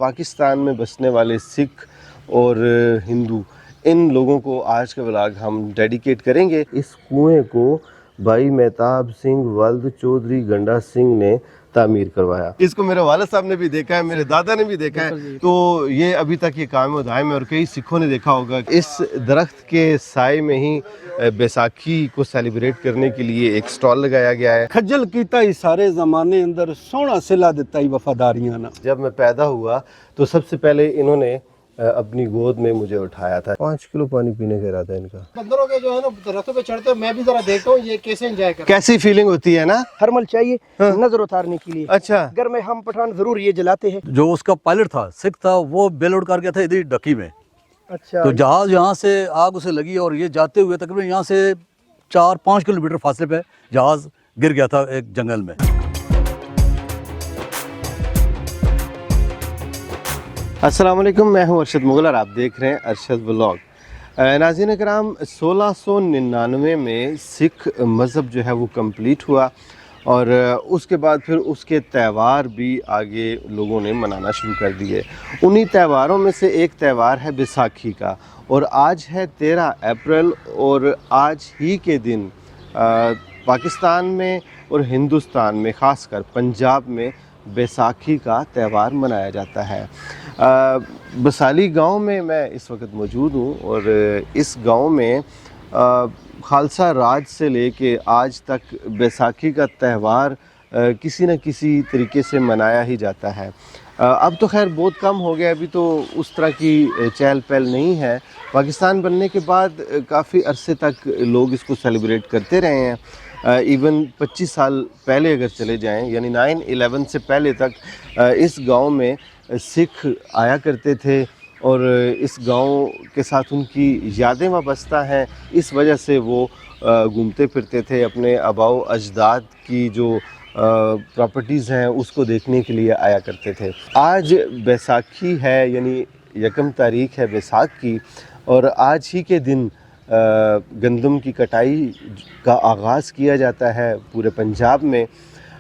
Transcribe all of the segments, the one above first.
पाकिस्तान में बसने वाले सिख और हिंदू, इन लोगों को आज का व्लॉग हम डेडिकेट करेंगे। इस कुएं को भाई मेहताब सिंह वल्द चौधरी गंडा सिंह ने तामीर करवाया। इसको मेरे वालिद साहब ने भी देखा है, मेरे दादा ने भी देखा है, तो ये अभी तक ये कायम दायम है और कई सिखों ने देखा होगा। इस दरख्त के साए में ही बैसाखी को सेलिब्रेट करने के लिए एक स्टॉल लगाया गया है। खज्जल कीता ही सारे ज़माने अंदर सोना सिला देता ही वफादारियां ना। जब मैं पैदा हुआ तो सबसे पहले इन्होंने अपनी गोद में मुझे उठाया था। 5 किलो पानी पीने का इरादा है इनका। बंदरों के जो है ना दरख्तों पे चढ़ते हैं, मैं भी जरा देखता हूँ ये कैसे एंजॉय करते हैं। कैसी फीलिंग होती है ना। थर्मल चाहिए नजर उतारने के लिए। अच्छा, घर में हम पठान जरूर ये जलाते हैं। जो उसका पायलट था सिख था, वो बेल उड़ कर गया था इधर डकी में। अच्छा, तो जहाज यहाँ से आग उसे लगी और ये जाते हुए तकरीबन यहाँ से 4-5 किलोमीटर फासले पे जहाज गिर गया था एक जंगल में। अस्सलाम वालेकुम, मैं हूं अरशद मुगल और आप देख रहे हैं अरशद व्लॉग। नाज़रीन कराम, 1699 में सिख मज़हब जो है वो कंप्लीट हुआ और उसके बाद फिर उसके त्यौहार भी आगे लोगों ने मनाना शुरू कर दिए। उन्हीं त्यौहारों में से एक त्यौहार है बैसाखी का और आज है 13 अप्रैल और आज ही के दिन पाकिस्तान में और हिंदुस्तान में ख़ासकर पंजाब में बैसाखी का त्यौहार मनाया जाता है। बसाली गांव में मैं इस वक्त मौजूद हूं और इस गांव में खालसा राज से लेके आज तक बैसाखी का त्यौहार किसी न किसी तरीके से मनाया ही जाता है। अब तो खैर बहुत कम हो गया, अभी तो उस तरह की चहल पहल नहीं है। पाकिस्तान बनने के बाद काफ़ी अरसे तक लोग इसको सेलिब्रेट करते रहे हैं। इवन 25 साल पहले अगर चले जाएं, यानी 9/11 से पहले तक इस गांव में सिख आया करते थे और इस गांव के साथ उनकी यादें वाबस्ता हैं। इस वजह से वो घूमते फिरते थे, अपने आबाओ अजदाद की जो प्रॉपर्टीज़ हैं उसको देखने के लिए आया करते थे। आज बैसाखी है, यानी 1 तारीख है बैसाख की, और आज ही के दिन गंदम की कटाई का आगाज़ किया जाता है पूरे पंजाब में।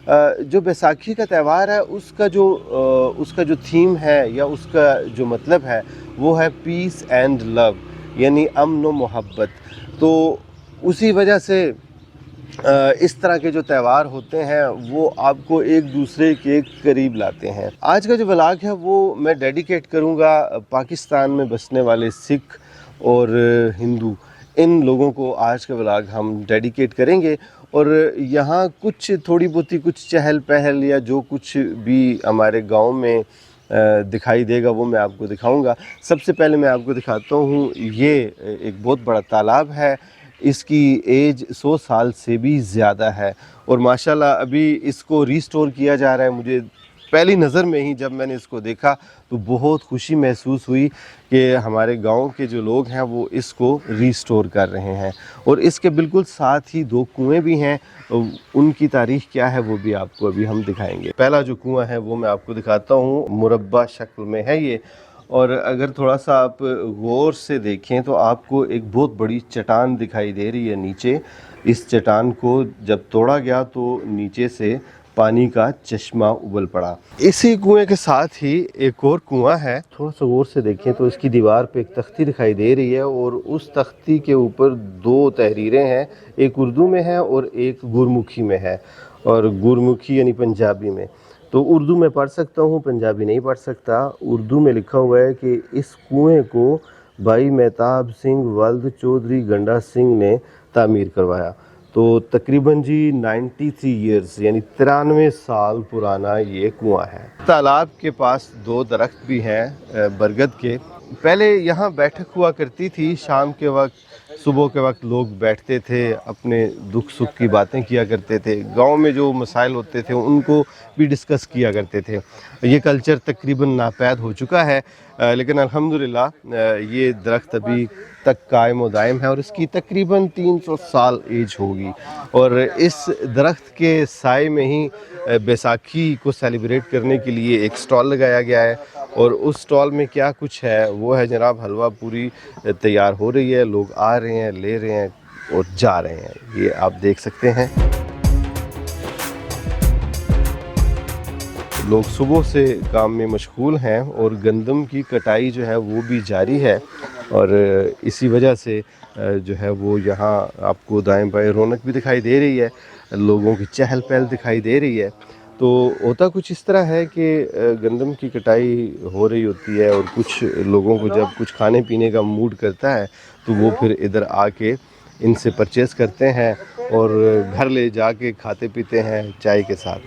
जो बैसाखी का त्यौहार है उसका जो थीम है या उसका जो मतलब है वो है पीस एंड लव, यानी अमन व मोहब्बत। तो उसी वजह से इस तरह के जो त्यौहार होते हैं वो आपको एक दूसरे के करीब लाते हैं। आज का जो व्लॉग है वो मैं डेडिकेट करूँगा पाकिस्तान में बसने वाले सिख और हिंदू, इन लोगों को आज का व्लॉग हम डेडिकेट करेंगे और यहाँ कुछ थोड़ी बहुती कुछ चहल पहल या जो कुछ भी हमारे गांव में दिखाई देगा वो मैं आपको दिखाऊंगा। सबसे पहले मैं आपको दिखाता हूँ, ये एक बहुत बड़ा तालाब है। इसकी एज 100 साल से भी ज़्यादा है और माशाल्लाह अभी इसको रिस्टोर किया जा रहा है। मुझे पहली नज़र में ही जब मैंने इसको देखा तो बहुत खुशी महसूस हुई कि हमारे गांव के जो लोग हैं वो इसको रिस्टोर कर रहे हैं। और इसके बिल्कुल साथ ही 2 कुएं भी हैं, उनकी तारीख़ क्या है वो भी आपको अभी हम दिखाएंगे। पहला जो कुआं है वो मैं आपको दिखाता हूँ, मुरब्बा शक्ल में है ये, और अगर थोड़ा सा आप गौर से देखें तो आपको एक बहुत बड़ी चट्टान दिखाई दे रही है नीचे। इस चट्टान को जब तोड़ा गया तो नीचे से पानी का चश्मा उबल पड़ा। इसी कुएं के साथ ही एक और कुआं है, थोड़ा सा गौर से देखें तो इसकी दीवार पे एक तख्ती दिखाई दे रही है और उस तख्ती के ऊपर 2 तहरीरें हैं, एक उर्दू में है और एक गुरमुखी में है। और गुरमुखी यानी पंजाबी में, तो उर्दू में पढ़ सकता हूँ, पंजाबी नहीं पढ़ सकता। उर्दू में लिखा हुआ है कि इस कुएं को भाई मेहताब सिंह वल्द चौधरी गंडा सिंह ने तामीर करवाया। तो तकरीबन जी 93 ईयर्स यानी 93 साल पुराना ये कुआं है। तालाब के पास 2 दरख्त भी हैं बरगद के। पहले यहाँ बैठक हुआ करती थी, शाम के वक्त, सुबह के वक्त लोग बैठते थे, अपने दुख सुख की बातें किया करते थे, गांव में जो मसाइल होते थे उनको भी डिस्कस किया करते थे। ये कल्चर तकरीबन नापैद हो चुका है, लेकिन अल्हम्दुलिल्लाह ये दरख्त अभी तक कायम व दायम है और इसकी तकरीबन 300 साल एज होगी। और इस दरख्त के साए में ही बैसाखी को सेलिब्रेट करने के लिए एक स्टॉल लगाया गया है और उस स्टॉल में क्या कुछ है वो है जनाब, हलवा पूरी तैयार हो रही है, लोग आ रहे हैं, ले रहे हैं और जा रहे हैं, ये आप देख सकते हैं। लोग सुबह से काम में मशगूल हैं और गंदम की कटाई जो है वो भी जारी है और इसी वजह से जो है वो यहाँ आपको दाएं बाएं रौनक भी दिखाई दे रही है, लोगों की चहल पहल दिखाई दे रही है। तो होता कुछ इस तरह है कि गंदम की कटाई हो रही होती है और कुछ लोगों को जब कुछ खाने पीने का मूड करता है तो वो फिर इधर आके इनसे परचेज़ करते हैं और घर ले जाके खाते पीते हैं चाय के साथ।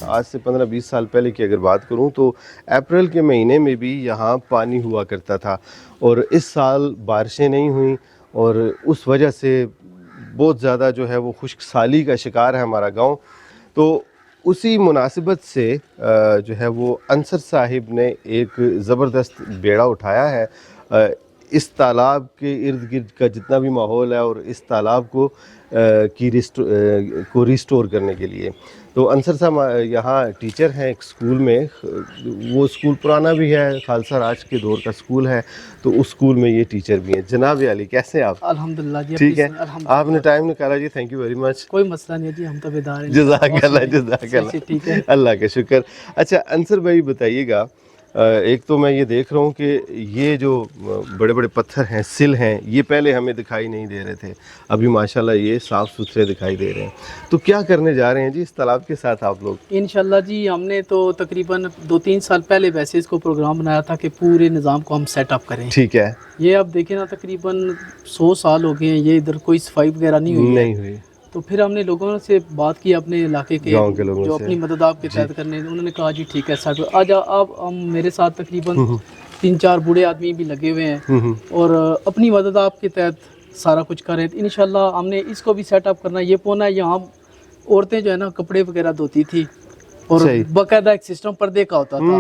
आज से 15-20 साल पहले की अगर बात करूं तो अप्रैल के महीने में भी यहाँ पानी हुआ करता था और इस साल बारिशें नहीं हुई और उस वजह से बहुत ज़्यादा जो है वो खुश्क साली का शिकार है हमारा गांव। तो उसी मुनासिबत से जो है वो अंसर साहिब ने एक ज़बरदस्त बेड़ा उठाया है इस तालाब के इर्द गिर्द का जितना भी माहौल है और इस तालाब को रिस्टोर करने के लिए। तो अंसर साहब यहाँ टीचर हैं एक स्कूल में, वो स्कूल पुराना भी है, खालसा राज के दौर का स्कूल है, तो उस स्कूल में ये टीचर भी हैं। जनाब अली कैसे हैं आप? अल्हम्दुलिल्लाह जी, ठीक है, आपने टाइम निकाला जी, थैंक यू वेरी मच। कोई मसला नहीं है जी, हम तो बेदार हैं। जज़ाकल्लाह ठीक है, अल्लाह का शुक्र। अच्छा अंसर भाई बताइएगा, एक तो मैं ये देख रहा हूँ कि ये जो बड़े बड़े पत्थर हैं, सिल हैं, ये पहले हमें दिखाई नहीं दे रहे थे, अभी माशाल्लाह ये साफ़ सुथरे दिखाई दे रहे हैं। तो क्या करने जा रहे हैं जी इस तालाब के साथ आप लोग? इंशाल्लाह जी, हमने तो तकरीबन 2-3 साल पहले वैसे इसको प्रोग्राम बनाया था कि पूरे निज़ाम को हम सेटअप करें। ठीक है। ये अब देखें ना, तकरीबन 100 साल हो गए हैं, ये इधर कोई सफाई वगैरह नहीं हुई। तो फिर हमने लोगों से बात की, अपने इलाके के गाँव के लोगों जो से, अपनी मदद आपके तहत करने, उन्होंने कहा जी ठीक है सर, आज आप हम मेरे साथ तकरीबन 3-4 बूढ़े आदमी भी लगे हुए हैं और अपनी मदद आपके तहत सारा कुछ कर रहे हैं। इंशाल्लाह हमने इसको भी सेटअप करना। ये पोना यहाँ औरतें जो है ना कपड़े वगैरह धोती थी और बाकायदा एक सिस्टम पर्दे का होता था।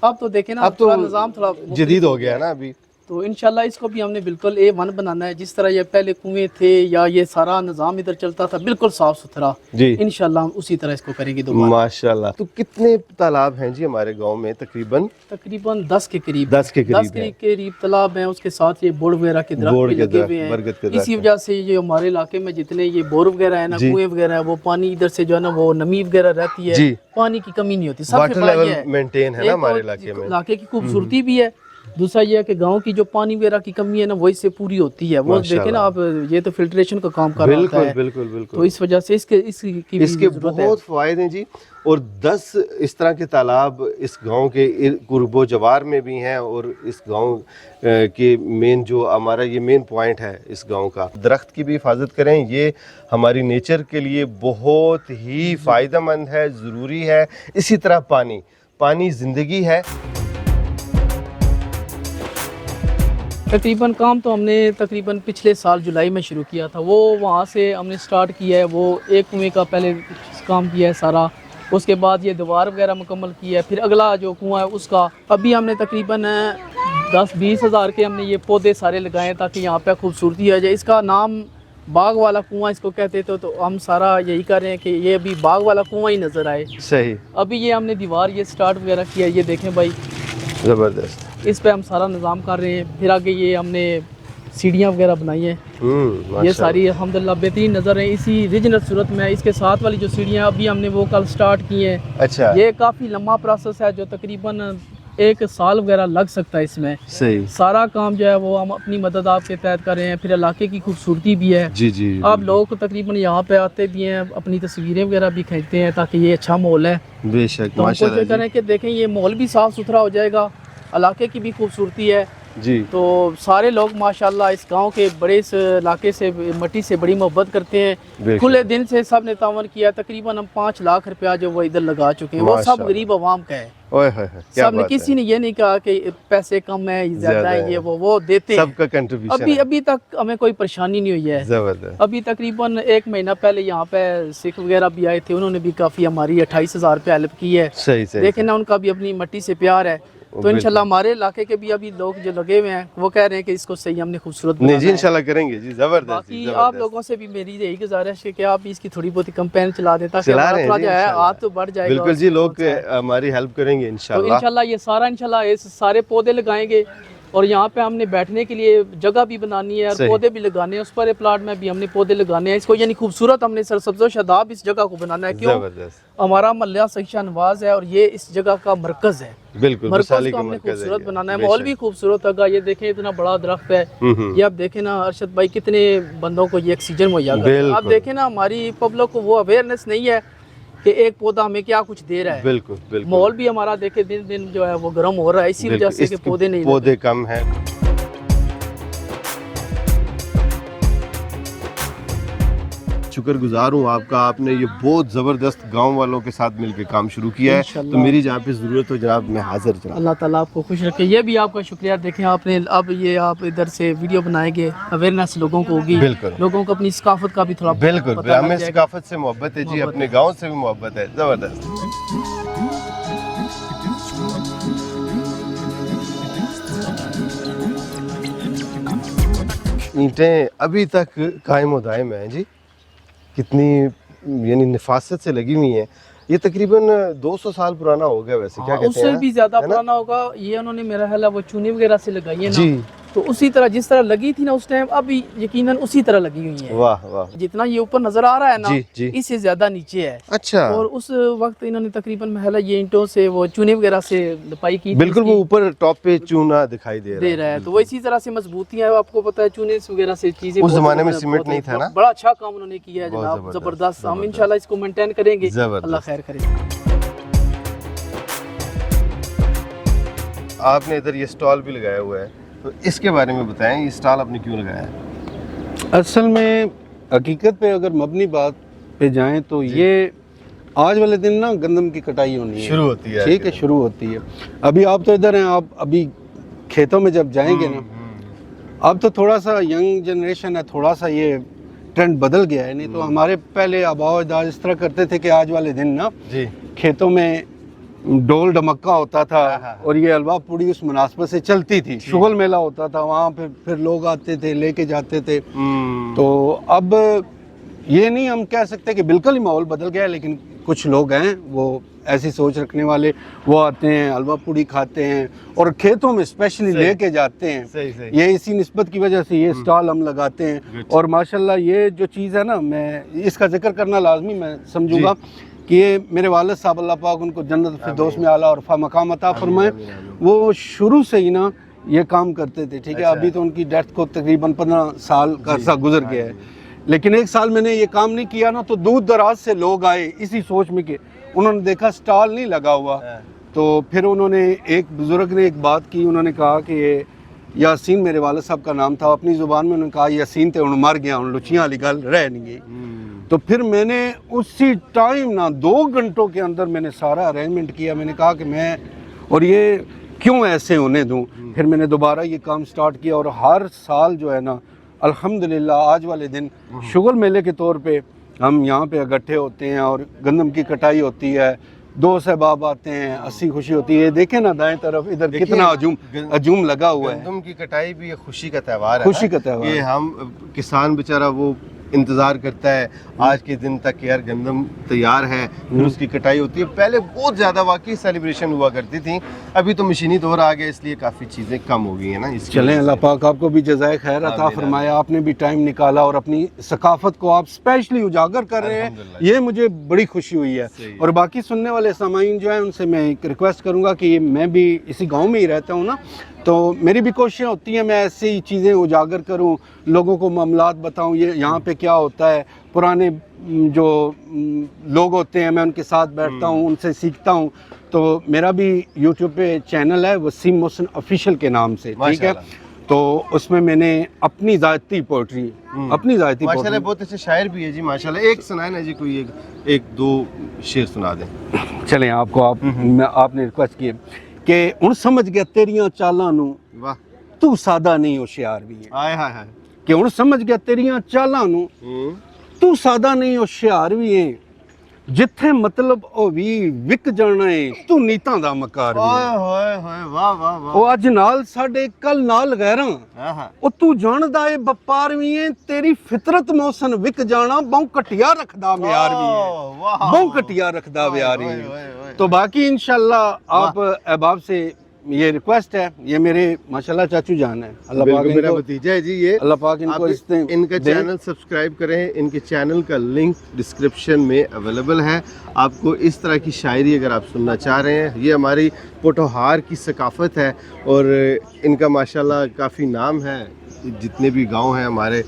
अब तो देखें ना, अब तो निज़ाम थोड़ा जदीद हो गया ना अभी। तो इंशाल्लाह इसको भी हमने बिल्कुल A1 बनाना है, जिस तरह ये पहले कुएं थे या ये सारा निज़ाम इधर चलता था बिल्कुल साफ सुथरा जी। इंशाल्लाह हम उसी तरह इसको करेंगे दोबारा। माशाल्लाह। तो कितने तालाब हैं जी हमारे गांव में? तकरीबन 10 के करीब। 10 के करीब तालाब हैं। उसके साथ ये बोर वगैरह के दरख्त भी लगे हुए हैं। इसी वजह से ये हमारे इलाके में जितने ये बोर वगैरह है ना, कुएं वगैरह है, वो पानी इधर से जो है ना वो नमी वगैरह रहती है, पानी की कमी नहीं होती। वाटर लेवल मेंटेन है ना हमारे इलाके में। इलाके की खूबसूरती भी है। दूसरा ये है कि गांव की जो पानी वगैरह की कमी है ना वो इससे पूरी होती है। वो देखे ना आप, ये तो फिल्ट्रेशन का काम कर रहा है। बिल्कुल। तो इस वजह से इसके बहुत फायदे हैं जी। और 10 इस तरह के तालाब इस गांव के कुर्बो जवार में भी हैं और इस गांव के मेन जो हमारा ये मेन पॉइंट है इस गांव का, दरख्त की भी हिफाजत करें। ये हमारी नेचर के लिए बहुत ही फ़ायदेमंद है, ज़रूरी है। इसी तरह पानी ज़िंदगी है। तकरीबन काम तो हमने तकरीबन पिछले साल जुलाई में शुरू किया था। वो वहाँ से हमने स्टार्ट किया है। वो एक कुएं का पहले काम किया है सारा, उसके बाद ये दीवार वगैरह मुकम्मल की है, फिर अगला जो कुआं है उसका अभी हमने तकरीबन 10-20 हज़ार के हमने ये पौधे सारे लगाए ताकि यहाँ पे खूबसूरती आ जाए। इसका नाम बाग वाला कुआं इसको कहते थे, तो हम सारा यही कर रहे हैं कि ये अभी बाग वाला कुआं ही नज़र आए। सही। अभी ये हमने दीवार ये स्टार्ट वगैरह किया, ये देखें भाई, ज़बरदस्त। इस पे हम सारा निज़ाम कर रहे हैं। फिर आगे ये हमने सीढ़ियाँ वगैरह बनाई हैं, ये सारी अल्हम्दुलिल्लाह बेहतरीन नज़र है इसी रीजनल सूरत में। इसके साथ वाली जो सीढ़ियाँ अभी हमने वो कल स्टार्ट की हैं। अच्छा। ये काफ़ी लंबा प्रोसेस है जो तकरीबन 1 साल वगैरह लग सकता है इसमें। सही। सारा काम जो है वो हम अपनी मदद आपके तहत कर रहे हैं। फिर इलाके की खूबसूरती भी है जी। आप लोग तकरीबन यहाँ पे आते भी हैं, अपनी तस्वीरें वगैरह भी खींचते हैं ताकि ये अच्छा माहौल है। बेशक। तो हम कोशिश करें कि देखें ये माहौल भी साफ़ सुथरा हो जाएगा, इलाके की भी खूबसूरती है जी। तो सारे लोग माशाल्लाह इस गांव के बड़े इस इलाके से मट्टी से बड़ी मोहब्बत करते हैं। खुले दिल से सब ने तावन किया। तकरीबन हम 5 लाख रुपया जो वो इधर लगा चुके हैं, वो सब गरीब आवाम का है। सब ने, किसी ने ये नहीं कहा कि पैसे कम है ज्यादा है, ये वो देते हैं। सबका कंट्रीब्यूशन। अभी तक हमें कोई परेशानी नहीं हुई है। अभी तकरीबन 1 महीना पहले यहाँ पे सिख वगैरह भी आए थे, उन्होंने भी काफी हमारी 28,000 रुपया हेल्प की है। सही। देखें ना, उनका भी अपनी मट्टी से प्यार है। तो इंशाल्लाह हमारे इलाके के भी अभी लोग जो लगे हुए हैं वो कह रहे हैं कि इसको सही हमने खूबसूरत बनाना जी इंशाल्लाह करेंगे जी। जबरदस्त। बाकी आप लोगों से भी मेरी यही गुजारिश है कि आप इसकी थोड़ी बहुत कैंपेन चला दें ताकि थोड़ा जो है हाथ तो बढ़ जाएगा। बिल्कुल जी, लोग हमारी हेल्प करेंगे इंशाल्लाह। तो इंशाल्लाह ये सारा इंशाल्लाह इस सारे पौधे लगाएंगे और यहाँ पे हमने बैठने के लिए जगह भी बनानी है और सही। पौधे भी लगाने हैं। उस पर प्लाट में भी हमने पौधे लगाने हैं। इसको यानी खूबसूरत हमने सरसब्ज़ शादाब इस जगह को बनाना है। क्यों? जबरदस्त, हमारा मोहल्ला सईशा नवाज है और ये इस जगह का मरकज है। बिल्कुल मरकज वैशाली को का हमने मरकज है खूबसूरत ये, बनाना है। बेशक। माहौल भी खूबसूरत होगा। ये देखें इतना बड़ा दरख्त है। ये आप देखें ना अरशद भाई कितने बंदों को ये ऑक्सीजन मुहैया करता है। आप बिल्कुल। देखें ना हमारी पब्लिक को वो अवेयरनेस नहीं है कि एक पौधा हमें क्या कुछ दे रहा है। बिल्कुल बिल्कुल। माहौल भी हमारा देखे दिन दिन जो है वो गर्म हो रहा है इसी वजह बिल्कुल, से कि इसके पौधे नहीं पौधे कम हैं। शुक्रगुजार हूँ आपका, आपने ये बहुत ज़बरदस्त गांव वालों के साथ मिलकर काम शुरू किया है। इंशाल्लाह। तो मेरी जहाँ पे ज़रूरत हो जनाब मैं हाजिर जनाब। अल्लाह ताला आपको खुश रखे। ये भी आपका शुक्रिया। देखें आपने अब ये आप इधर से वीडियो बनाएंगे, अवेयरनेस लोगों को होगी, बिल्कुल। लोगों को अपनी सकाफत का भी थोड़ा बिल्कुल पता लग हमें जाएगा। सकाफत से मोहब्बत है जी, मोहब्बत अपने है। गांव से भी मोहब्बत है। ज़बरदस्त। ईंटें अभी तक कायम व दायम हैं जी, कितनी यानी नफासत से लगी हुई हैं। ये तकरीबन 200 साल पुराना हो गया वैसे, क्या कहते हैं? उससे भी ज्यादा है ना? पुराना होगा। ये उन्होंने मेरा ख्याल है वो चूनी वगैरह से लगाई है ना, जी। तो उसी तरह जिस तरह लगी थी ना उस टाइम अभी यकीनन उसी तरह लगी हुई है। वाह वाह। जितना ये ऊपर नजर आ रहा है ना जी, जी। इससे ज्यादा नीचे है। अच्छा, और उस वक्त इन्होंने तकरीबन महला ये ईंटों से वो चूने वगैरह से लिपाई की थी बिल्कुल वो इसकी। ऊपर टॉप पे चूना दिखाई दे रहा है तो वो इसी तरह से मजबूती है। आपको पता है चूने वगैरह से चीजें उस बहुत जमाने में बहुत- सीमेंट बहुत- नहीं था ना? बड़ा अच्छा काम उन्होंने किया है बहुत जनाब, जबरदस्त, जबरदस्त। हम जबरदस्त। इंशाल्लाह इसको मेंटेन करेंगे। जबरदस्त। अल्लाह खैर करे। आपने इधर ये स्टॉल भी लगाया हुआ है, तो इसके बारे में बताएं, ये स्टॉल आपने क्यों लगाया है? असल में हकीकत पे अगर मबनी बात पे जाएं तो ये आज वाले दिन ना गंदम की कटाई होनी है, शुरू होती है। ठीक है, शुरू होती है। अभी आप तो इधर हैं, आप अभी खेतों में जब जाएंगे ना, अब तो थोड़ा सा यंग जनरेशन है, थोड़ा सा ये ट्रेंड बदल गया है। नहीं तो हमारे पहले आबाओ अजदाद इस तरह करते थे कि आज वाले दिन ना जी खेतों में डोल ढमक्का होता था और ये हलवा पूड़ी उस मुनासबत से चलती थी। शुगल मेला होता था, वहाँ पे फिर लोग आते थे, लेके जाते थे। तो अब ये नहीं हम कह सकते कि बिल्कुल ही माहौल बदल गया है, लेकिन कुछ लोग हैं वो ऐसी सोच रखने वाले, वो आते हैं हलवा पूड़ी खाते हैं और खेतों में स्पेशली लेके जाते हैं। सही सही। ये इसी निस्बत की वजह से ये स्टॉल हम लगाते हैं। और माशाल्लाह ये जो चीज़ है ना, मैं इसका जिक्र करना लाजमी मैं समझूंगा कि ये मेरे वालिद साहब अल्लाह पाक उनको जन्नत फिरदौस में आला और मकाम अता फरमाए, वो शुरू से ही ना ये काम करते थे, ठीक है। अच्छा। अभी तो उनकी डेथ को तकरीबन 15 साल का अरसा गुजर गया है, लेकिन एक साल मैंने ये काम नहीं किया ना, तो दूर दराज से लोग आए इसी सोच में कि उन्होंने देखा स्टॉल नहीं लगा हुआ, तो फिर उन्होंने, एक बुजुर्ग ने एक बात की, उन्होंने कहा कि ये यासीन मेरे वालिद साहब का नाम था, अपनी ज़ुबान में उन्होंने कहा यासीन थे उन मर गया, उन लुचियाँ वाली गल रह नहीं गई। तो फिर मैंने उसी टाइम ना 2 घंटों के अंदर मैंने सारा अरेंजमेंट किया। मैंने कहा कि मैं और ये क्यों ऐसे होने दूं। फिर मैंने दोबारा ये काम स्टार्ट किया और हर साल जो है ना अल्हम्दुलिल्लाह आज वाले दिन शुगल मेले के तौर पे हम यहाँ पे इकट्ठे होते हैं और गंदम की कटाई होती है, 2 सहबाब आते हैं, हंसी खुशी होती है। देखें ना दाएं तरफ इधर देखिए, कितना हजूम लगा हुआ है। गंदम की कटाई भी एक खुशी का त्यौहार है, खुशी का त्यौहार ये है। हम किसान बेचारा वो इंतज़ार करता है आज के दिन तक कि यार गंदम तैयार है, फिर उसकी कटाई होती है। पहले बहुत ज़्यादा वाकई सेलिब्रेशन हुआ करती थी, अभी तो मशीनी दौर आ गया इसलिए काफ़ी चीज़ें कम हो गई हैं ना। इसकी चलें, वजह अल्लाह से। पाक आपको भी जज़ाए खैर अता आमीन, फरमाया। आपने भी टाइम निकाला और अपनी सकाफत को आप स्पेशली उजागर कर रहे हैं, अल्हम्दुलिल्लाह। ये मुझे बड़ी खुशी हुई है। सही है। और बाकी सुनने वाले सामाईन जो हैं उनसे मैं एक रिक्वेस्ट करूंगा कि मैं भी इसी गांव में ही रहता हूं ना, तो मेरी भी कोशिशें होती हैं मैं ऐसी चीज़ें उजागर करूं, लोगों को मामलात बताऊं, ये यहाँ पे क्या होता है। पुराने जो लोग होते हैं मैं उनके साथ बैठता हूँ, उनसे सीखता हूँ। तो मेरा भी यूट्यूब पे चैनल है वसीम मोहसिन ऑफिशियल के नाम से, ठीक है। तो उसमें मैंने अपनी ज़ाती पोइट्री माशाल्लाह बहुत अच्छे शायर भी है जी माशाल्लाह। एक सुनाए ना जी, कोई एक दो शेर सुना दें। चलें, आपने रिक्वेस्ट की कि हुण समझ गया तेरियां चालां नूं, वाह, तू सादा नहीं होशियार भी है। हाय हाय हाय। कि हुण समझ गया तेरियां चालां नूं, तू सादा नहीं होशियार भी है। जिथे मतलब ओ भी विक जाना है, तू नीतां दा मकार भी ओए है। होए होए, वाह वाह वाह। ओ अज नाल साडे कल नाल गैरां, हाँ हाँ। ओ तू जानदा है बपार भी है। तेरी फितरत मौसन विक जाना, बहु कटिया रखदा म्यार भी है। वाह, बहु कटिया रखदा म्यार भी ओए, है। ओए, ओए। तो बाकी इंशाल्लाह आप अहबाब से ये रिक्वेस्ट है, ये मेरे माशाल्लाह चाचू जान है, अल्लाह पाक बिल्कुल मेरा इनको भतीजा है जी ये। अल्लाह पाक इनको आप इसने इनका दे। चैनल सब्सक्राइब करें, इनके चैनल का लिंक डिस्क्रिप्शन में अवेलेबल है। आपको इस तरह की शायरी अगर आप सुनना चाह रहे हैं, ये हमारी पोठोहार की सकाफ़त है और इनका माशाल्लाह काफ़ी नाम है। जितने भी गांव हैं हमारे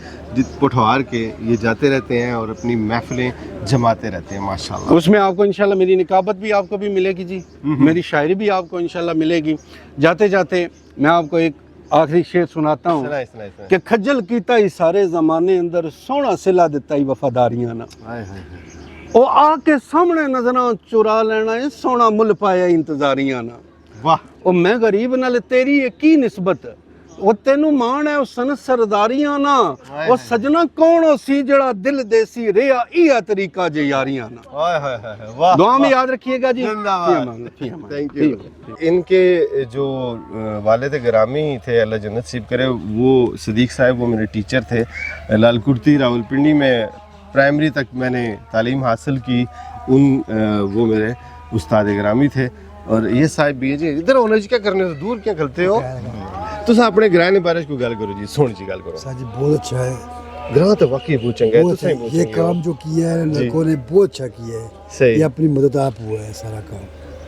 पोठोहार के, ये जाते रहते हैं और अपनी महफिलें जमाते रहते हैं माशाल्लाह। उसमें आपको इंशाल्लाह मेरी निकाबत भी आपको भी मिलेगी जी, मेरी शायरी भी आपको इंशाल्लाह मिलेगी। जाते जाते मैं आपको एक आखिरी शेर सुनाता हूँ सुनाए, सुनाए, सुनाए। कि खज्जल कीता ही सारे ज़माने अंदर सोहना सिला दिता ही वफादारियां ना, हाय हाय हाय। ओ आके सामने नजरां चुरा लेना है सोहना मुल पाया इंतजारियां ना। वाह, ओ मैं गरीब नाल तेरी की निस्बत, ਉਹ ਤੈਨੂੰ ਮਾਣ ਹੈ ਉਸ ਸਨ ਸਰਦਾਰੀਆਂ ਨਾ, ਉਹ ਸਜਣਾ ਕੌਣ ਹੋ ਸੀ ਜਿਹੜਾ ਦਿਲ ਦੇ ਸੀ ਰਿਹਾ ਇਹ ਤਰੀਕਾ ਜੇ यारियां ना। हाय हाय हाय, वाह। दुआ में याद रखिएगा जी। जिंदाबाद। Thank you. इनके जो वालिद गिरामी थे, अल्लाह जन्नत नसीब करे, वो सदीक साहब, वो मेरे टीचर थे लालकुर्ती रावलपिंडी में। प्राइमरी तक मैंने तालीम हासिल की, वो मेरे उस्ताद गिरामी थे। और ये साहब भी है जी, इधर होना जी, क्या करने हो, दूर क्या खलते हो तुम अपने ग्रह ने बारे को गल करो जी, सुन जी गल करो। साजी बहुत अच्छा है, ग्रह तो वाकई बहुत चंगा है, बहुत तुसां ही है। बहुत ये चंगे काम हो। जो किया है लड़कों ने बहुत अच्छा किया है। सही। ये अपनी मदद आप हुआ है सारा काम।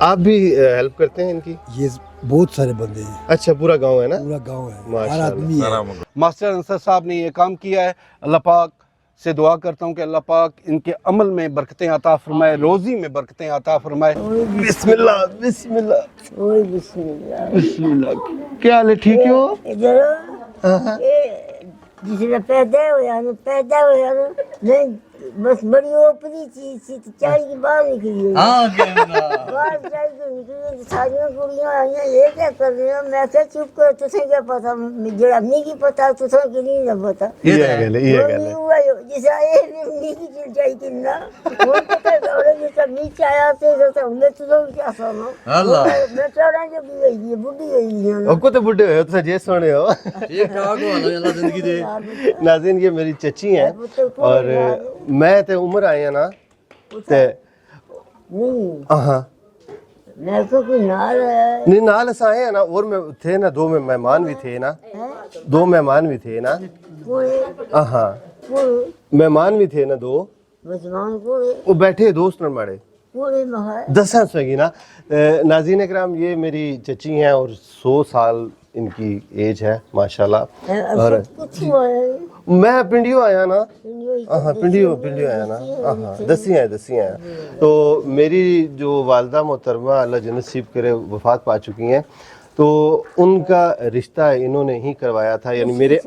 आप भी हेल्प करते हैं इनकी? ये बहुत सारे बंदे हैं, अच्छा, पूरा गांव है ना? पूरा गांव है, हर माशाल्लाह। आदमी है। मास्टर अंसर साहब ने ये काम किया है। अल्लाह पाक से दुआ करता हूँ कि अल्लाह पाक इनके अमल में बरकतें अता फरमाए, रोज़ी में बरकतें अता फरमाए। बिस्मिल्लाह बिस्मिल्लाह ओए बिस्मिल्लाह। बिस्मिल्लाह। क्या हाल है, ठीक हो? इधर जिसने पैदा हुआ ना मैं बस बड़ी ओपरी चीज थी तो चाय की बाहर निकली हाँ बाहर चाय की निकली तो सारियां कुड़ियां आईयां, ये क्या कर रही हो? मैं क्या चुप कर, तुझे क्या पता, जरा नहीं की पता, तुझे कि नहीं ना पता। ये गल है, ये गल है। हुआ जिसे आए नहीं की चल चाय किन्ना वो पता गौरे जो सब नीचे आया थे तो मैं तुझे क्या सुनो अल्लाह। मैं चढ़ा जो भी गई है बुढ़ी गई है आपको तो बुढ़े हो, तुम जे सोने हो। ठीक ठाक हो, अल्लाह जिंदगी दे। नाज़रीन, ये मेरी चची हैं और मैं ते उम्र आया ना ते नहीं हाँ मेरे को कोई नाल है नहीं, नाल अस आए हैं ना, और मैं थे ना, दो मेहमान भी थे ना, दो मेहमान भी थे ना। कोई हाँ, कोई मेहमान भी थे ना दो, मुसलमान कोई वो बैठे दोस्त न माड़े कोई महा दसा सगी ना। नाज़रीन इकराम, ये मेरी चची हैं और 100 साल इनकी एज है माशाल्लाह। और कुछ हुआ है मैं पिंडियो आया ना, हाँ पिंडियो आया ना, हाँ दसी आया। तो मेरी जो वालदा मोहतरमा अल्लाह जन्नत नसीब करे वफ़ात पा चुकी हैं, तो उनका रिश्ता इन्होंने ही करवाया था, यानी मेरे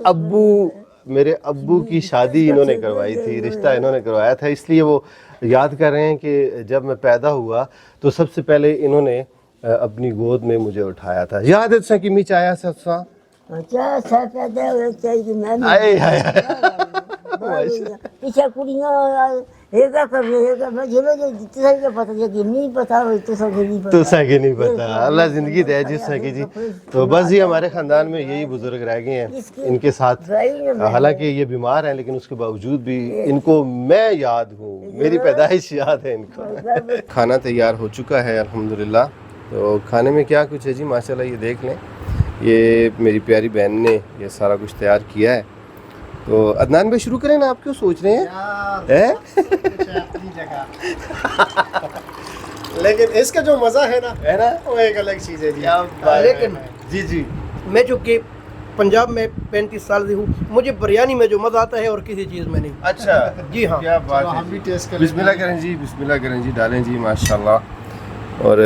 अब्बू की शादी इन्होंने करवाई थी, रिश्ता इन्होंने करवाया था। इसलिए वो याद कर रहे हैं कि जब मैं पैदा हुआ तो सबसे पहले इन्होंने अपनी गोद में मुझे उठाया था। याद है तुझे कि मीच आया सत्सा? अच्छा सा पैदा हुआ चाहिए मैं आए हाय पीछे कुड़ियां ये क्या कर रहे हैं मैं झेलो जो तुझे क्या पता है कि नहीं पता हो तुझे नहीं पता तुझे कि नहीं पता, अल्लाह जिंदगी दे जिससे कि जी। तो बस ये हमारे ख़ानदान में यही बुजुर्ग रह गए हैं इनके साथ। हालांकि ये बीमार हैं लेकिन उसके बावजूद भी इनको मैं याद हूँ, मेरी पैदाइश याद है इनको। खाना तैयार हो चुका है अल्हम्दुलिल्लाह। तो खाने में क्या कुछ है जी, माशाल्लाह ये देख लें, ये मेरी प्यारी बहन ने ये सारा कुछ तैयार किया है। तो अदनान भाई शुरू करें ना, आप क्यों सोच रहे हैं? अपनी जगह लेकिन इसका जो मजा है ना वो एक अलग चीज है जी। लेकिन जी जी, मैं चूँकि पंजाब में 35 साल से हूँ, मुझे बिरयानी में जो मज़ा आता है और किसी चीज़ में नहीं। अच्छा जी हाँ, क्या बात है, हम भी टेस्ट करें। बिस्मिल्लाह करें जी, बिस्मिल्लाह करें जी, डालें जी माशाल्लाह। और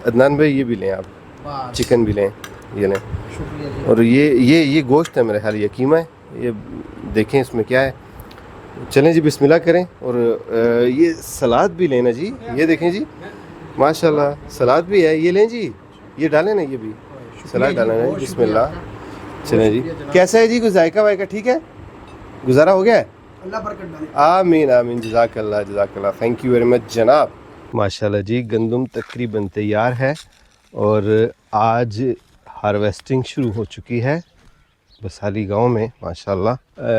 अदनान भाई ये भी लें आप, चिकन भी लें, ये लें। और ये गोश्त है मेरे ख्याल, ये कीमा है, ये देखें इसमें क्या है। चलें जी बिस्मिल्लाह करें। और ये सलाद भी लेना जी, ये देखें जी माशाल्लाह सलाद भी है, ये लें जी, ये डालें ना, ये भी सलाद डालें ना, बिस्मिल्लाह। चलें जी, कैसा है जी, कुछ जायका वायका ठीक है, गुजारा हो गया है? अल्लाह बरकत डाले। आमीन आमीन, जज़ाकल्लाह, थैंक यू वेरी मच जनाब। माशाल्लाह जी, गंदम तकरीबन तैयार है और आज हार्वेस्टिंग शुरू हो चुकी है बसाली गांव में माशाल्लाह।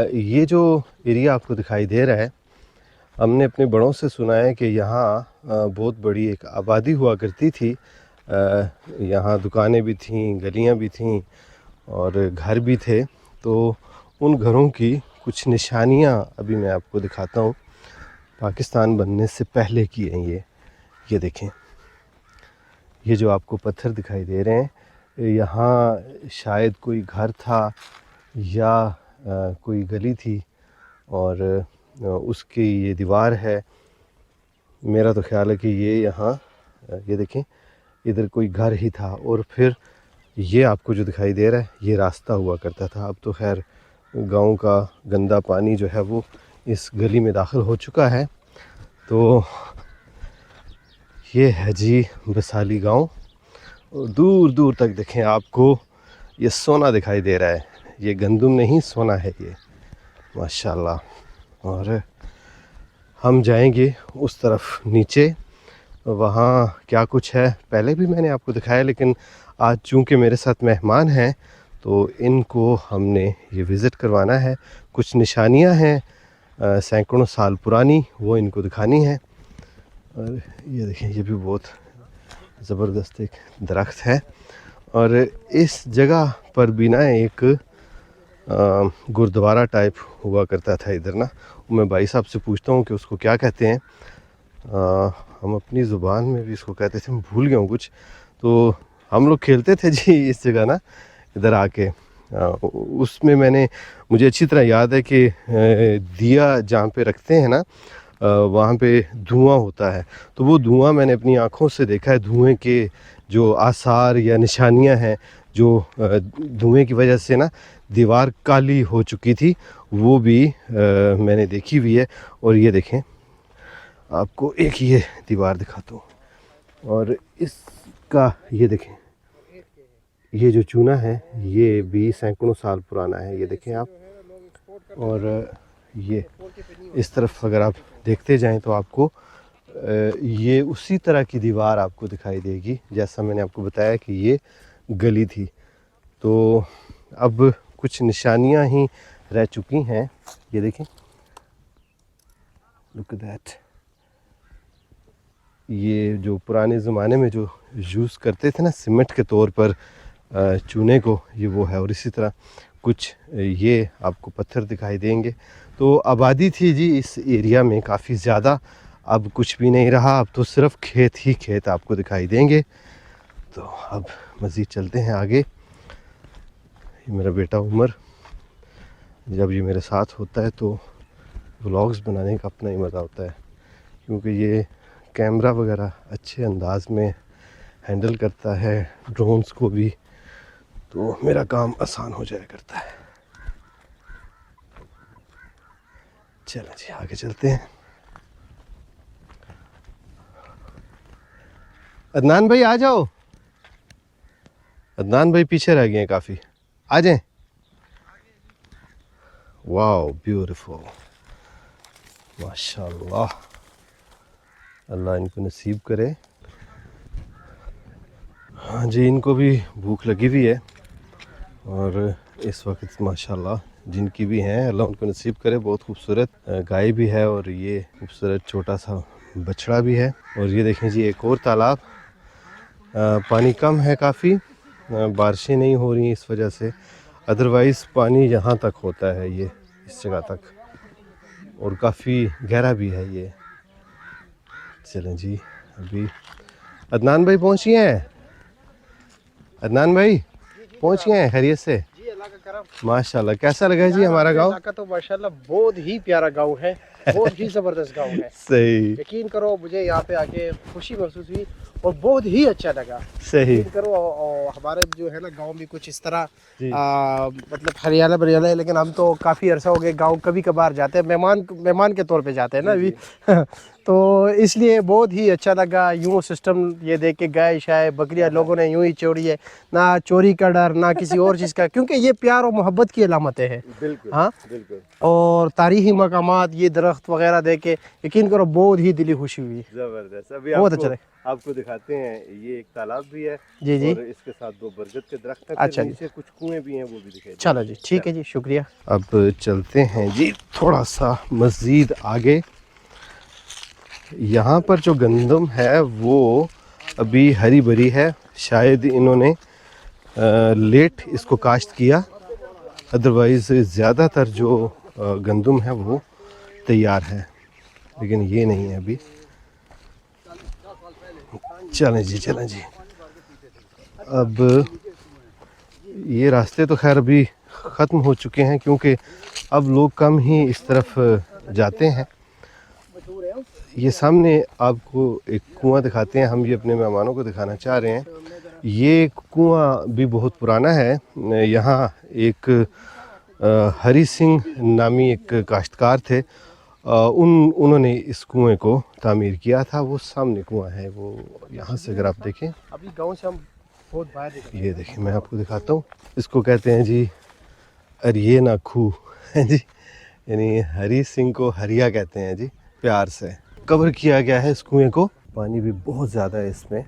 ये जो एरिया आपको दिखाई दे रहा है, हमने अपने बड़ों से सुना है कि यहाँ बहुत बड़ी एक आबादी हुआ करती थी यहाँ दुकानें भी थीं, गलियाँ भी थीं और घर भी थे। तो उन घरों की कुछ निशानियाँ अभी मैं आपको दिखाता हूँ, पाकिस्तान बनने से पहले की हैं ये देखें। ये जो आपको पत्थर दिखाई दे रहे हैं, यहाँ शायद कोई घर था या कोई गली थी और उसकी ये दीवार है। मेरा तो ख्याल है कि ये यहाँ ये देखें, इधर कोई घर ही था और फिर ये आपको जो दिखाई दे रहा है ये रास्ता हुआ करता था। अब तो खैर गांव का गंदा पानी जो है वो इस गली में दाखिल हो चुका है। तो ये है जी बसाली गांव और दूर दूर तक देखें आपको ये सोना दिखाई दे रहा है। ये गंदम नहीं, सोना है ये, माशाल्लाह। और हम जाएंगे उस तरफ नीचे, वहाँ क्या कुछ है पहले भी मैंने आपको दिखाया, लेकिन आज चूँकि मेरे साथ मेहमान हैं तो इनको हमने ये विज़िट करवाना है। कुछ निशानियाँ हैं सैकड़ों साल पुरानी, वो इनको दिखानी है। और ये देखें, ये भी बहुत ज़बरदस्त एक दरख्त है और इस जगह पर भी ना एक गुरुद्वारा टाइप हुआ करता था इधर ना। मैं भाई साहब से पूछता हूँ कि उसको क्या कहते हैं। हम अपनी ज़ुबान में भी इसको कहते थे, मैं भूल गया हूँ कुछ। तो हम लोग खेलते थे जी इस जगह ना, इधर आके। उसमें मुझे अच्छी तरह याद है कि दिया जहाँ पे रखते हैं ना, वहाँ पे धुआं होता है। तो वो धुआं मैंने अपनी आँखों से देखा है। धुएं के जो आसार या निशानियाँ हैं, जो धुएं की वजह से ना दीवार काली हो चुकी थी, वो भी मैंने देखी हुई है। और ये देखें, आपको एक ये दीवार दिखाता हूँ और इसका ये देखें, ये जो चूना है ये भी सैकड़ों साल पुराना है, ये देखें आप। और ये इस तरफ अगर आप देखते जाएं तो आपको ये उसी तरह की दीवार आपको दिखाई देगी जैसा मैंने आपको बताया कि ये गली थी। तो अब कुछ निशानियां ही रह चुकी हैं, ये देखें, लुक एट दैट। ये जो पुराने ज़माने में जो यूज़ करते थे ना सीमेंट के तौर पर चूने को, ये वो है। और इसी तरह कुछ ये आपको पत्थर दिखाई देंगे। तो आबादी थी जी इस एरिया में काफ़ी ज़्यादा, अब कुछ भी नहीं रहा, अब तो सिर्फ खेत ही खेत आपको दिखाई देंगे। तो अब मज़ीद चलते हैं आगे। ये मेरा बेटा उमर, जब ये मेरे साथ होता है तो व्लॉग्स बनाने का अपना ही मज़ा होता है, क्योंकि ये कैमरा वगैरह अच्छे अंदाज में हैंडल करता है, ड्रोन्स को भी, तो मेरा काम आसान हो जाया करता है। चलो जी आगे चलते हैं। अदनान भाई आ जाओ। अदनान भाई पीछे रह गए हैं काफ़ी, आ जाएं। वाओ ब्यूटीफुल, माशाल्लाह, अल्लाह इनको नसीब करे। हाँ जी, इनको भी भूख लगी हुई है और इस वक्त माशाल्लाह जिनकी भी हैं अल्लाह उनको नसीब करे। बहुत खूबसूरत गाय भी है और ये खूबसूरत छोटा सा बछड़ा भी है। और ये देखें जी एक और तालाब, पानी कम है काफ़ी, बारिशें नहीं हो रही इस वजह से, अदरवाइज़ पानी यहाँ तक होता है, ये इस जगह तक, और काफ़ी गहरा भी है ये। चलें जी, अभी अदनान भाई पहुँच गए हैं। अदनान भाई पहुँच गए हैं खैरियत से? माशाल्लाह। कैसा लगा जी हमारा गांव? तो माशाल्लाह बहुत ही प्यारा गांव है, बहुत ही ज़बरदस्त गांव है। सही, यकीन करो मुझे यहाँ पे आके खुशी महसूस हुई और बहुत ही अच्छा लगा। सही यकीन करो, और हमारे जो है ना गांव भी कुछ इस तरह मतलब हरियाणा बरियाला है, लेकिन हम तो काफ़ी अरसा हो गए गांव, कभी कभार जाते हैं, मेहमान के तौर पे जाते हैं ना अभी तो इसलिए बहुत ही अच्छा लगा। यूँ सिस्टम ये देख के, गाय शाय बकरियाँ लोगों ने यूँ ही छोड़ी है, ना चोरी का डर ना किसी और चीज़ का, क्योंकि ये प्यार और मोहब्बत की अलामतें हैं। बिल्कुल, हाँ बिल्कुल। और तारीखी मकामात, ये दरख्त वगैरह देख के यकीन करो बहुत ही दिली खुशी हुई। जबरदस्त। अभी बहुत अच्छा लगा। आपको दिखाते हैं, ये एक तालाब भी है जी जी, और इसके साथ 2 बरगद के दरख्त हैं। अच्छा नीचे कुछ कुएं भी हैं, वो भी दिखाई। चलो जी, ठीक है जी, शुक्रिया। अब चलते हैं जी थोड़ा सा मज़ीद आगे। यहाँ पर जो गंदम है वो अभी हरी भरी है, शायद इन्होंने लेट इसको काश्त किया, अदरवाइज़ ज़्यादातर जो गंदम है वो तैयार है, लेकिन ये नहीं है अभी। चलें जी, चलें जी। अब ये रास्ते तो खैर अभी ख़त्म हो चुके हैं क्योंकि अब लोग कम ही इस तरफ जाते हैं। ये सामने आपको एक कुआं दिखाते हैं, हम ये अपने मेहमानों को दिखाना चाह रहे हैं। ये कुआं भी बहुत पुराना है। यहाँ एक हरी सिंह नामी एक काश्तकार थे, उन्होंने इस कुएं को तामीर किया था। वो सामने कुआं है, वो यहाँ से अगर आप देखें, अभी गांव से हम बहुत बाहर निकले। ये देखिए मैं आपको दिखाता हूँ। इसको कहते हैं जी अरिये ना खूह है जी, यानी हरी सिंह को हरिया कहते हैं जी, प्यार से कवर किया गया है इस कुएं को। पानी भी बहुत ज़्यादा है इसमें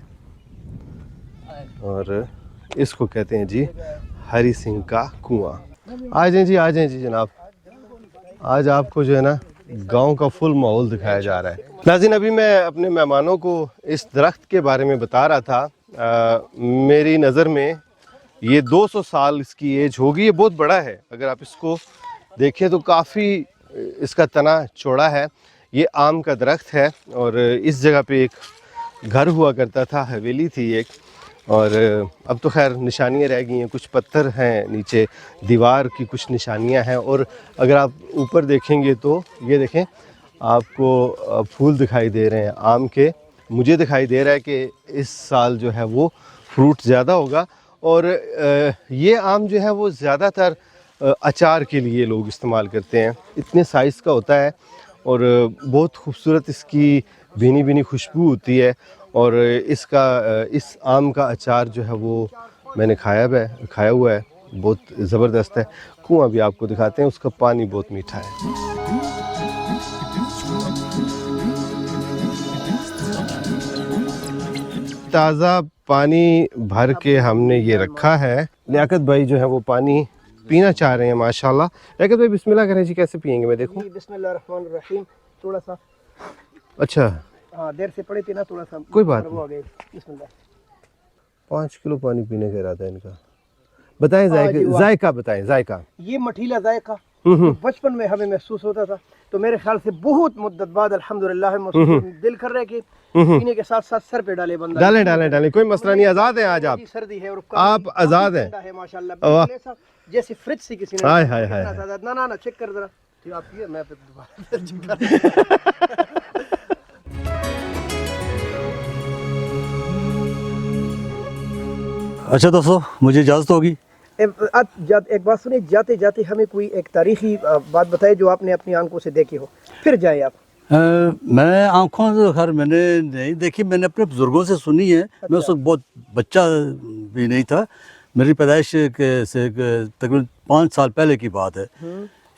और इसको कहते हैं जी हरी सिंह का कुआं। आ जाएं जी जनाब, आज आपको जो है ना गांव का फुल माहौल दिखाया जा रहा है। नाज़रीन, अभी मैं अपने मेहमानों को इस दरख्त के बारे में बता रहा था। मेरी नज़र में ये 200 साल इसकी एज होगी। ये बहुत बड़ा है, अगर आप इसको देखें तो काफ़ी इसका तना चौड़ा है। ये आम का दरख्त है और इस जगह पे एक घर हुआ करता था, हवेली थी एक, और अब तो खैर निशानियाँ रह गई हैं, कुछ पत्थर हैं नीचे, दीवार की कुछ निशानियाँ हैं। और अगर आप ऊपर देखेंगे तो ये देखें, आपको फूल दिखाई दे रहे हैं आम के। मुझे दिखाई दे रहा है कि इस साल जो है वो फ्रूट ज़्यादा होगा। और ये आम जो है वो ज़्यादातर अचार के लिए लोग इस्तेमाल करते हैं। इतने साइज़ का होता है और बहुत खूबसूरत इसकी भीनी भीनी खुशबू होती है। और इस आम का अचार जो है वो मैंने खाया हुआ है, बहुत ज़बरदस्त है। कुआं भी आपको दिखाते हैं, उसका पानी बहुत मीठा है। ताज़ा पानी भर के हमने ये रखा है। लियाकत भाई जो है वो पानी पीना चाह रहे हैं माशाल्लाह। लियाकत भाई बिस्मिल्लाह करें जी, कैसे पियेंगे मैं देखूं? बिस्मिल्लाहिर्रहमानिर्रहीम। थोड़ा सा अच्छा, हाँ देर से पड़े थे ना, थोड़ा सा कोई बात नहीं। हो गए। बिस्मिल्लाह। 5 किलो पानी पीने का इरादा है इनका। बताएं जायका बताएं जायका। ये मठीला जायका बचपन में हमें महसूस होता था, तो मेरे ख्याल से बहुत मुद्दत बाद अल्हम्दुलिल्लाह दिल कर रहा है कि पीने के साथ साथ सर पे डाले बंदा। डालें, कोई मसला नहीं, आज़ाद हैं आज आप। सर्दी है और आप आज़ाद हैं माशाल्लाह, जैसे फ्रिज से किसी ने। हाय हाय हाय। ना चेक कर जरा, आप पिए, मैं फिर दोबारा चेक कर। अच्छा दोस्तों, मुझे इजाज़त होगी। एक बात सुनिए, जाते जाते हमें कोई एक तारीखी बात बताए जो आपने अपनी आंखों से देखी हो, फिर जाए आप। मैं आंखों से खैर मैंने नहीं देखी, मैंने अपने बुजुर्गों से सुनी है। मैं उस वक्त बहुत बच्चा भी नहीं था, मेरी पैदाइश से तकरीबन 5 साल पहले की बात है।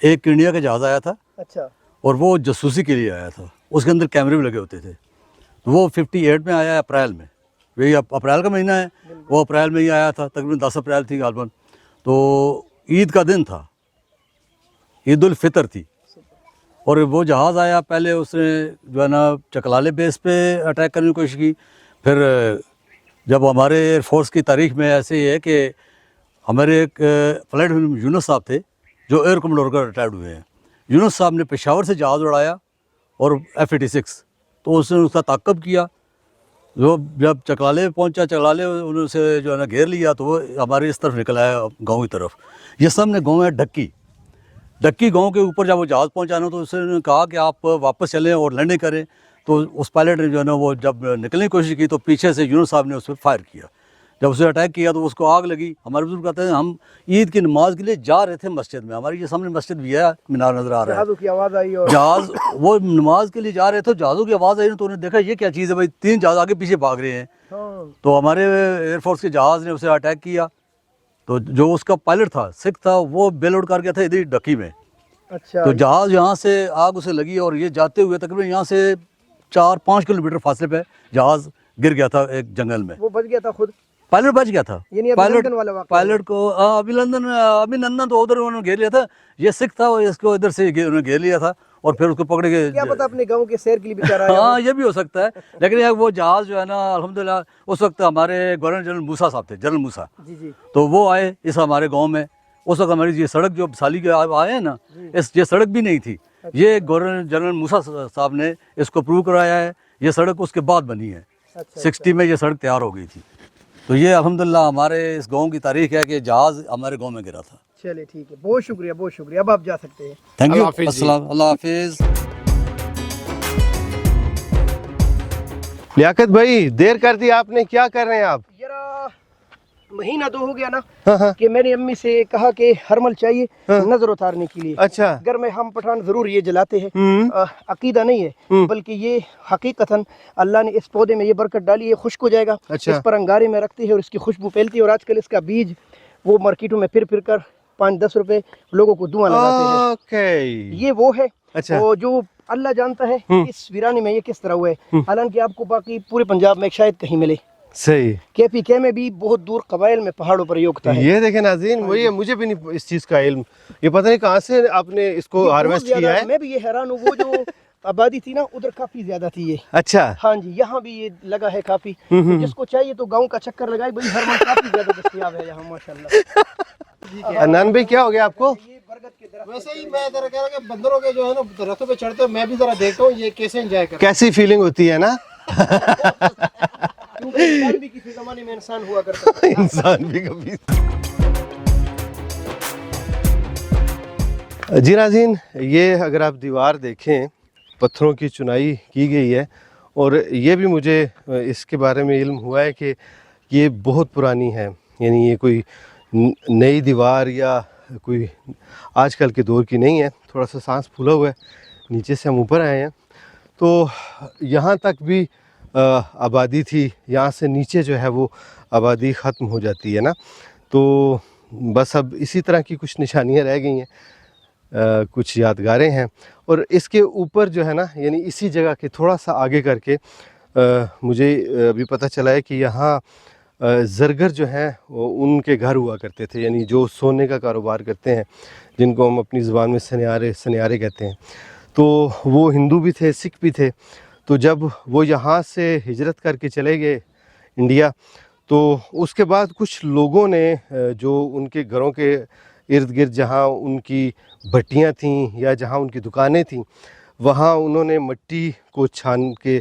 एक इंडिया का जहाज़ आया था, अच्छा, और वो जासूसी के लिए आया था। उसके अंदर कैमरे भी लगे होते थे। वो 58 में आया, अप्रैल में, वही अप्रैल का महीना है, वो अप्रैल में ही आया था, तकरीबन 10 अप्रैल थी गालबन। तो ईद का दिन था, ईद उल फितर थी, और वो जहाज़ आया। पहले उसने जो है ना चकलाले बेस पे अटैक करने की कोशिश की। फिर जब हमारे एयरफोर्स की तारीख में ऐसे ही है कि हमारे एक फ्लाइट यूनुस साहब थे जो एयर कमोडोर का रिटायर्ड हुए हैं। यूनुस साहब ने पेशावर से जहाज़ उड़ाया और F-86, तो उसने उसका ताक़ब किया। जो जब चकलाले पहुंचा, चकलाले उनसे जो है ना घेर लिया, तो वो हमारे इस तरफ निकल आया, गाँव की तरफ। ये सामने गाँव है ढक्की गांव के ऊपर जब वो जहाज़ पहुंचाना, तो उसने कहा कि आप वापस चलें और लैंडिंग करें। तो उस पायलट ने जो है ना वो जब निकलने की कोशिश की, तो पीछे से यूनुस साहब ने उस पर फायर किया। जब उसे अटैक किया तो उसको आग लगी। हमारे बुजुर्ग कहते हैं हम ईद की नमाज के लिए जा रहे थे मस्जिद में, हमारी ये सामने मस्जिद भी है, मीनार नज़र आ रहा है, जहाज़ों की आवाज़ आई और जहाज़, वो नमाज के लिए जा रहे थे, जहाज़ों की आवाज़ आई, तो उन्होंने देखा ये क्या चीज़ है भाई, 3 जहाज़ आगे पीछे भाग रहे हैं। तो हमारे एयरफोर्स के जहाज़ ने उसे अटैक किया। तो जो उसका पायलट था, सिख था, वो बेल उड़ कर गया था इधर ढक्की में। अच्छा, तो जहाज़ यहाँ से आग उसे लगी और ये जाते हुए तकरीबन यहाँ से 4-5 किलोमीटर फासले पे जहाज़ गिर गया था एक जंगल में। वो बच गया था खुद, पायलट बच गया था। यानी अभिनंदन वाला वाक़या। पायलट को अभिनंदन तो उधर उन्होंने घेर लिया था। ये सिख था, इसको इधर से उन्होंने घेर लिया था और फिर उसको पकड़ के क्या पता अपने गांव के शहर के लिए बेचारा आया हो। हाँ ये भी हो सकता है, लेकिन यार वो जहाज़ जो है ना अल्हम्दुलिल्लाह उस वक्त हमारे गवर्नर जनरल मूसा साहब थे, जनरल मूसा, जी जी तो वो आए इस हमारे गांव में। उस वक्त हमारी ये सड़क जो साली के आए हैं ना, ये सड़क भी नहीं थी, ये गवर्नर जनरल मूसा साहब ने इसको अप्रूव कराया है। ये सड़क उसके बाद बनी है, 60 में ये सड़क तैयार हो गई थी। तो ये अल्हम्दुलिल्लाह हमारे इस गांव की तारीख है कि जहाज़ हमारे गांव में गिरा था। चलिए ठीक है, बहुत शुक्रिया बहुत शुक्रिया। अब आप जा सकते हैं। थैंक यू, अल्लाह हाफिज़ जी। अस्सलाम, अल्लाह हाफिज़। लियाकत भाई देर कर दी आपने, क्या कर रहे हैं आप? यार महीना तो हो गया ना हाँ हाँ। कि मेरी अम्मी से कहा कि हरमल चाहिए नजर उतारने के लिए। अच्छा। घर में हम पठान जरूर ये जलाते हैं, अकीदा नहीं है बल्कि ये हकीकतन अल्लाह ने इस पौधे में ये बरकत डाली है, खुश्क हो जाएगा। अच्छा। इस पर अंगारे में रखते हैं और इसकी खुशबू फैलती है, और आजकल इसका बीज वो मार्केटों में फिर कर 5-10 रुपए लोगों को धुआं लगाते हैं। ओके। ये वो है। अच्छा। वो जो अल्लाह जानता है इस वीराने में ये किस तरह हुआ है। हालांकि आपको बाकी पूरे पंजाब में शायद कहीं मिले। सही। KPK में भी बहुत दूर कबाइल में पहाड़ों पर ये उगता है। ये देखें नाज़रीन, वही है, मुझे भी नहीं इस चीज़ का इल्म, ये पता नहीं कहाँ से आपने इसको ये बहुत हार्वेस्ट ज्यादा किया है। है। मैं भी ये हैरान हूँ, वो जो आबादी थी ना उधर काफी ज्यादा थी ये। अच्छा। हाँ जी, यहाँ भी ये लगा है काफी। तो जिसको चाहिए तो गांव का चक्कर लगाए भाई, हरमल काफी ज्यादा दस्तयाब है यहाँ माशाल्लाह। अनान भाई क्या हो गया आपको? ये बरगद के दरख्त वैसे ही मैं जरा कह रहा हूँ कि बंदरों के जो है ना दरख्तों पे चढ़ते हो, मैं भी जरा देखता हूँ ये कैसे एंजॉय करते कैसी फीलिंग होती है ना? क्योंकि इंसान भी किसी जमाने में इंसान हुआ करता था। इंसान भी कभी। जी नाज़रीन, ये अगर आप दीवार देखें पत्थरों की चुनाई की गई है, और ये भी मुझे इसके बारे में इल्म हुआ है कि ये बहुत पुरानी है, यानी ये कोई नई दीवार या कोई आजकल के दौर की नहीं है। थोड़ा सा सांस फूला हुआ है, नीचे से हम ऊपर आए हैं तो यहाँ तक भी आबादी थी, यहाँ से नीचे जो है वो आबादी ख़त्म हो जाती है ना। तो बस अब इसी तरह की कुछ निशानियाँ रह गई हैं, कुछ यादगारें हैं। और इसके ऊपर जो है ना, यानी इसी जगह के थोड़ा सा आगे करके मुझे अभी पता चला है कि यहाँ ज़रगर जो हैं उनके घर हुआ करते थे, यानी जो सोने का कारोबार करते हैं, जिनको हम अपनी ज़ुबान में सनियारे कहते हैं। तो वो हिंदू भी थे, सिख भी थे। तो जब वो यहाँ से हिजरत करके चले गए इंडिया, तो उसके बाद कुछ लोगों ने जो उनके घरों के इर्द गिर्द जहाँ उनकी भट्टियाँ थीं या जहाँ उनकी दुकानें थीं, वहाँ उन्होंने मिट्टी को छान के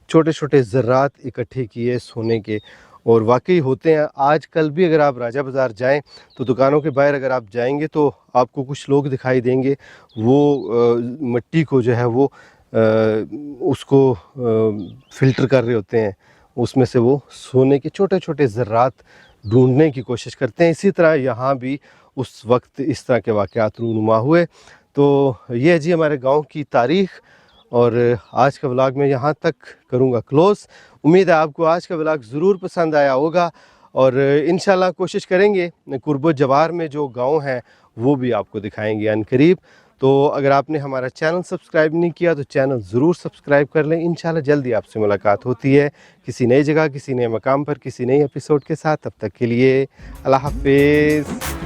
छोटे छोटे ज़र्रात इकट्ठे किए सोने के, और वाकई होते हैं। आज कल भी अगर आप राजा बाज़ार जाएं तो दुकानों के बाहर अगर आप जाएंगे तो आपको कुछ लोग दिखाई देंगे, वो मिट्टी को जो है वो उसको फ़िल्टर कर रहे होते हैं, उसमें से वो सोने के छोटे छोटे ज़र्रात ढूंढने की कोशिश करते हैं। इसी तरह यहाँ भी उस वक्त इस तरह के वाक़यात रूनुमा हुए। तो ये है जी हमारे गांव की तारीख़, और आज का व्लॉग मैं यहाँ तक करूँगा क्लोज़। उम्मीद है आपको आज का व्लॉग ज़रूर पसंद आया होगा, और इंशाल्लाह कोशिश करेंगे कुर्बत जवार में जो गांव हैं वो भी आपको दिखाएंगे अनकरीब। तो अगर आपने हमारा चैनल सब्सक्राइब नहीं किया तो चैनल ज़रूर सब्सक्राइब कर लें। इंशाल्लाह जल्दी आपसे मुलाकात होती है किसी नई जगह, किसी नए मकाम पर, किसी नए एपिसोड के साथ। तब तक के लिए अल्लाह हाफिज़।